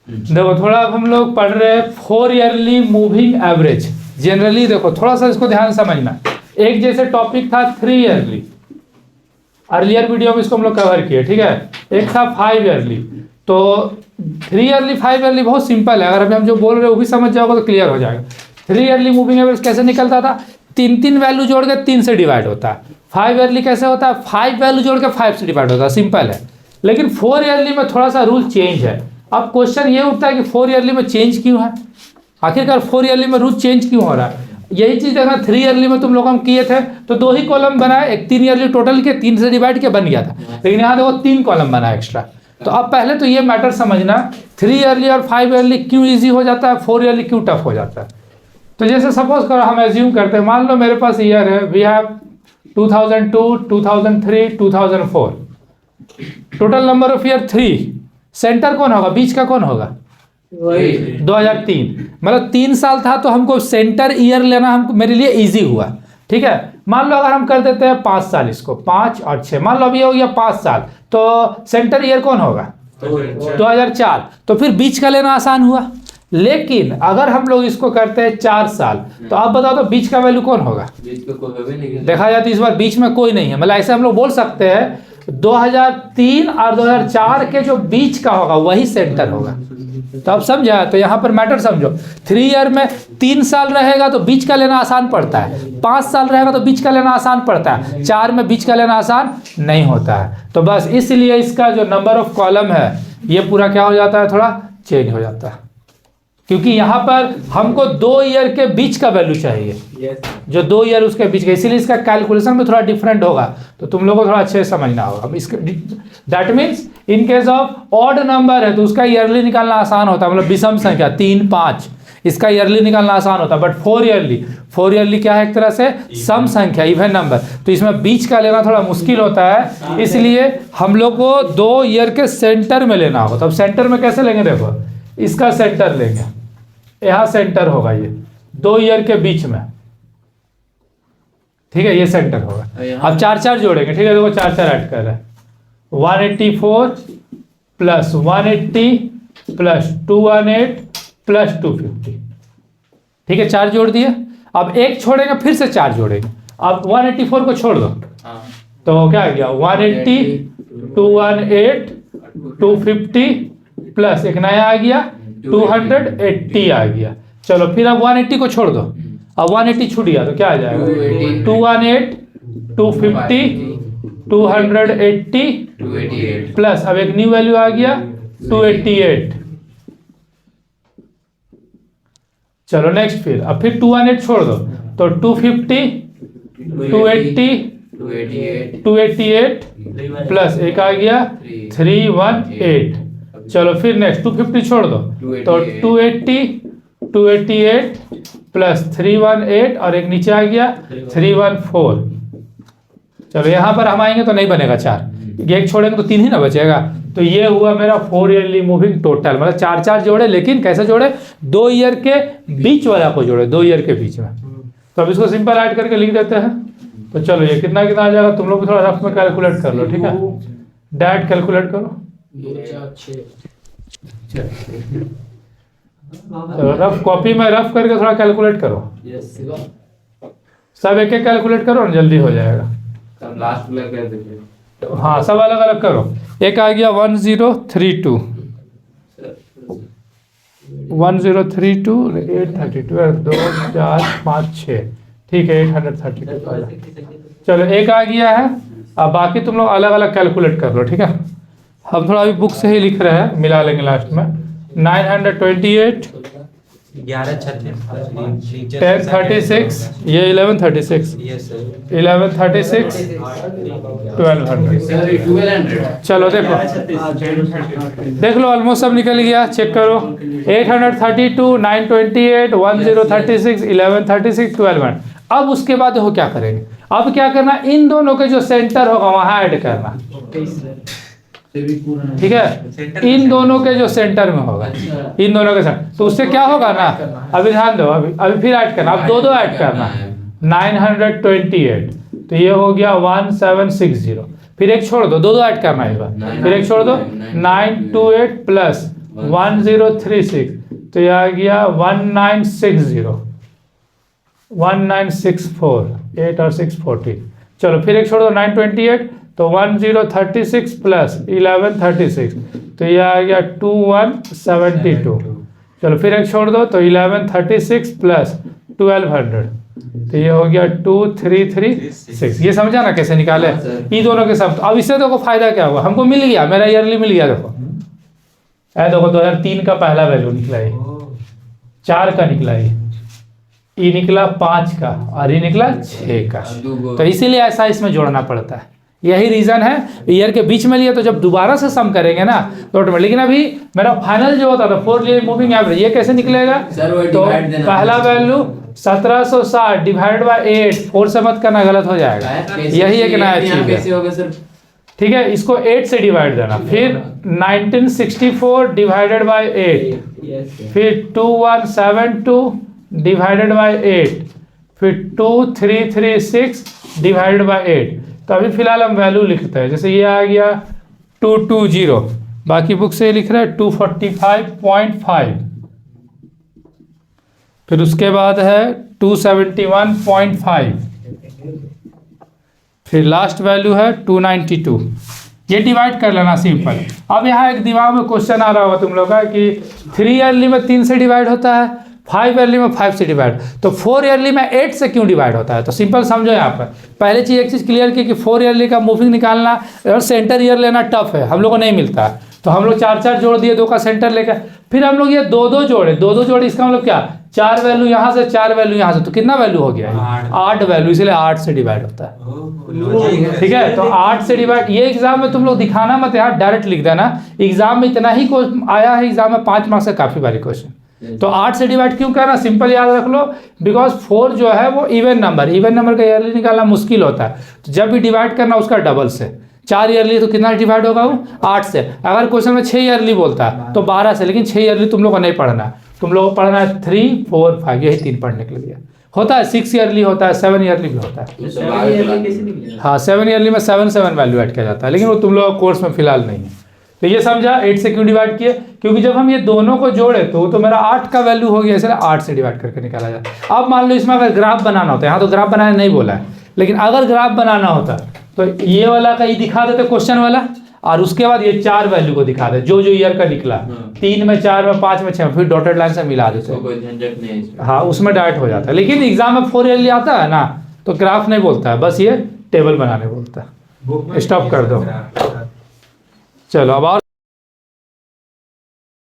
देखो थोड़ा अब हम लोग पढ़ रहे हैं 4 ईयरली मूविंग एवरेज। जनरली देखो थोड़ा सा इसको ध्यान समझना। एक जैसे टॉपिक था 3 ईयरली, अर्लियर वीडियो में इसको हम लोग कवर किए, ठीक है। एक था 5 ईयरली। तो 3 ईयरली 5 ईयरली बहुत सिंपल है, अगर अभी हम जो बोल रहे हैं वो भी समझ जाओगे तो क्लियर हो जाएगा। 3 ईयरली मूविंग एवरेज कैसे निकलता था, 3 वैल्यू जोड़ के 3 से डिवाइड होता है। 5 ईयरली कैसे होता है, 5 वैल्यू जोड़ के 5 से डिवाइड होता है, सिंपल है। लेकिन 4 ईयरली में थोड़ा सा रूल चेंज है। अब क्वेश्चन ये उठता है कि 4 ईयरली में चेंज क्यों है, आखिरकार 4 ईयरली में रूल चेंज क्यों हो रहा है। यही चीज देखना 3 ईयरली में तुम लोग हम किए थे तो 2 ही कॉलम बनाए, एक 3 ईयरली टोटल के 3 से डिवाइड के बन गया था। लेकिन यहाँ देखो 3 कॉलम बना एक्स्ट्रा। तो अब पहले तो ये मैटर समझना 3 ईयरली और 5 ईयरली क्यों इजी हो जाता है, 4 ईयरली क्यों टफ हो जाता है। तो जैसे सपोज करो हम एज्यूम करते हैं, मान लो मेरे पास ईयर है, we have 2002, 2003, 2004, total number of year 3। Centre कौन होगा, बीच का कौन होगा, 2003। मतलब 3 साल था तो हमको सेंटर ईयर लेना हमको मेरे लिए इजी हुआ, ठीक है। मान लो अगर हम कर देते हैं 5 साल, इसको 5 और 6, मान लो अभी हो गया 5 साल, तो सेंटर ईयर कौन होगा 2004। तो फिर बीच का लेना आसान हुआ। लेकिन अगर हम लोग इसको करते हैं 4 साल, तो आप बताओ तो बीच का वैल्यू कौन होगा, देखा जाए तो इस बार बीच में कोई नहीं है। मतलब ऐसे हम लोग बोल सकते हैं 2003 और 2004 के जो बीच का होगा वही सेंटर होगा। तो अब समझा, तो यहाँ पर मैटर समझो। 3 ईयर में 3 साल रहेगा तो बीच का लेना आसान पड़ता है, 5 साल रहेगा तो बीच का लेना आसान पड़ता है, 4 में बीच का लेना आसान नहीं होता है। तो बस इसलिए इसका जो नंबर ऑफ कॉलम है ये पूरा क्या हो जाता है, थोड़ा चेंज हो जाता है, क्योंकि यहाँ पर हमको 2 ईयर के बीच का वैल्यू चाहिए, जो 2 ईयर उसके बीच का, इसीलिए इसका कैलकुलेशन में थोड़ा डिफरेंट होगा। तो तुम लोगों को थोड़ा अच्छे से समझना होगा। अब इसके that means in case of odd number है तो उसका ईयरली निकालना आसान होता है, मतलब विषम संख्या 3, 5, इसका ईयरली निकालना आसान होता है। बट 4 ईयरली क्या है, एक तरह से सम संख्या, इवन नंबर, तो इसमें बीच का लेना थोड़ा मुश्किल होता है। इसलिए हम लोग को 2 ईयर के सेंटर में लेना होगा। तो अब सेंटर में कैसे लेंगे, देखो इसका सेंटर लेंगे, यहाँ सेंटर होगा ये 2 ईयर के बीच में, ठीक है, ये सेंटर होगा। अब 4 जोड़ेंगे, ठीक है, देखो 4 ऐड कर रहे हैं, 184 प्लस 180 प्लस 218 प्लस 250, ठीक है, 4 जोड़ दिए। अब एक छोड़ेंगे, फिर से 4 जोड़ेंगे। अब 184 को छोड़ दो तो क्या आ गया, 180, 218, 250 प्लस एक नया आ गया 280 आ गया। चलो फिर अब 180 को छोड़ दो, अब 180 छूट गया तो क्या आ जाएगा, 218, 250, 280 प्लस अब एक न्यू वैल्यू आ गया 288। चलो नेक्स्ट, फिर अब फिर 218 छोड़ दो तो 250, 280, 288 प्लस एक आ गया 318। चलो फिर नेक्स्ट 250 छोड़ दो तो 280, 288 प्लस 318 और एक नीचे आ गया 314। चलो यहाँ पर हम आएंगे तो नहीं बनेगा 4, एक छोड़ेंगे तो 3 ही ना बचेगा। तो ये हुआ मेरा 4 ईयरली मूविंग टोटल, मतलब 4 जोड़े, लेकिन कैसे जोड़े, 2 ईयर के बीच वाला को जोड़े, 2 ईयर के बीच में। तो अब इसको सिंपल ऐड करके लिख देते हैं। तो चलो ये कितना कितना आ जाएगा, तुम लोग भी थोड़ा रफ में कैलकुलेट कर लो, ठीक है, डैट कैलकुलेट करो। चलो रफ कॉपी में रफ करके थोड़ा कैलकुलेट करो, सब एक एक कैलकुलेट करो ना, जल्दी हो जाएगा। लास्ट में कर दीजिए, हाँ सब अलग अलग करो। एक आ गया 1032, 1032, 832, 2, 4, 5, 6, ठीक है, 832। चलो एक आ गया है। अब बाकी तुम लोग अलग अलग कैलकुलेट कर लो, ठीक है। हम थोड़ा अभी बुक से ही लिख रहे हैं, मिला लेंगे लास्ट में। 928, 1036, ये 1136, 1136, 1200। चलो देख लो ऑलमोस्ट सब निकल गया, चेक करो। 832, 928, 1036, 1136, 1200। अब उसके बाद देखो क्या करेंगे, अब क्या करना, इन दोनों के जो सेंटर होगा वहां ऐड करना, ठीक है, इन दोनों के जो सेंटर में होगा, इन दोनों के सेंटर, तो उससे क्या होगा ना, अभी ध्यान दो, अभी फिर ऐड करना, अब दो ऐड करना। 928, तो ये हो गया 1760, फिर एक छोड़ दो, दो ऐड करना है, फिर एक छोड़ दो, 928 प्लस 1036, तो ये आ गया 1960, 1964, 8 और 6 40। चलो फिर एक छोड़ दो 928, तो 1036 प्लस 1136, तो ये आ गया 2172। चलो फिर एक छोड़ दो, तो 1136 प्लस 1200, तो ये हो गया 2336। ये समझा ना कैसे निकाले ये दोनों के सब। अब इससे देखो फायदा क्या हुआ, हमको मिल गया, मेरा ईयरली मिल गया। देखो देखो 2003 का पहला वैल्यू निकला ये, 4 का निकला ये निकला 5 का, और ये निकला 6 का। तो इसीलिए ऐसा इसमें जोड़ना पड़ता है, यही रीजन है। ईयर के बीच में लिए तो जब दोबारा से सम करेंगे ना तो ऑटोमेटिक। लेकिन अभी मेरा फाइनल जो होता था 4 ईयर मूविंग एवरेज, ये कैसे निकलेगा? तो पहला वैल्यू 1760 डिवाइड बाय 8, 4 से मत करना, गलत हो जाएगा। यही एक नया चीज है, ठीक है। इसको 8 से डिवाइड देना, फिर 1964 डिवाइडेड बाय 8, फिर 2172 डिवाइडेड बाय 8, फिर 2336 डिवाइडेड बाय 8। तो अभी फिलहाल हम वैल्यू लिखते हैं, जैसे ये आ गया 220, बाकी बुक से लिख रहे हैं 245.5, फिर उसके बाद है 271.5, फिर लास्ट वैल्यू है 292। ये डिवाइड कर लेना सिंपल। अब यहाँ एक दिमाग में क्वेश्चन आ रहा होगा तुम लोग का कि 3 ईयरली में 3 से डिवाइड होता है, 5 ईयरली में 5 से डिवाइड, तो 4 ईयरली में 8 से क्यों डिवाइड होता है? तो सिंपल समझो यहाँ पर पहले चीज़ एक चीज़ क्लियर की कि 4 ईयरली का मूविंग निकालना और सेंटर ईयर लेना टफ है, हम लोग को नहीं मिलता है। तो हम लोग 4 जोड़ दिए, 2 का सेंटर लेकर, फिर हम लोग ये 2 जोड़े, 2 जोड़े, इसका मतलब क्या? 4 वैल्यू यहाँ से, 4 वैल्यू यहाँ से, तो कितना वैल्यू हो गया? 8 वैल्यू, इसलिए 8 से डिवाइड होता है, ठीक है। तो 8 से डिवाइड, ये एग्जाम में तुम लोग दिखाना मत यार, डायरेक्ट लिख देना। एग्जाम में इतना ही आया है, एग्जाम में 5 मार्क्स से काफी बारी क्वेश्चन। तो 8 से डिवाइड क्यों करना? सिंपल याद रख लो, बिकॉज 4 जो है वो इवन नंबर का ईयरली निकालना मुश्किल होता है। तो जब भी डिवाइड करना उसका डबल से, 4 ईयरली तो कितना डिवाइड होगा वो? 8 से। अगर क्वेश्चन में 6 ईयरली बोलता है तो 12 से, लेकिन 6 ईयरली तुम लोग को नहीं पढ़ना, तुम लोग को पढ़ना है 3, 4, 5, यही 3 पढ़ने के लिए होता है। 6 ईयरली होता है, 7 ईयरली भी होता है। हाँ 7 ईयरली में 7 वैल्यू ऐड किया जाता है, लेकिन वो तुम लोग कोर्स में फिलहाल नहीं है। तो ये समझा 8 से क्यों डिवाइड किए? क्योंकि जब हम ये दोनों को जोड़े तो मेरा 8 का वैल्यू हो गया, इसलिए 8 से डिवाइड करके निकाला जाता है। अब मान लो इसमें अगर ग्राफ बनाना होता है, यहाँ तो ग्राफ बनाने नहीं बोला है, लेकिन अगर ग्राफ बनाना होता तो ये वाला का ये दिखा देते क्वेश्चन वाला, और उसके बाद ये 4 वैल्यू को दिखा दे जो ईयर का निकला, 3 में, 4 में, 5 में, 6 में, फिर डॉटेड लाइन से मिला देते, कोई झंझट नहीं है। हाँ उसमें डायरेक्ट हो जाता है। लेकिन एग्जाम में 4 ईयरली आता है ना, तो ग्राफ नहीं बोलता है, बस ये टेबल बनाने बोलता है। स्टॉप कर दो। चलो अब और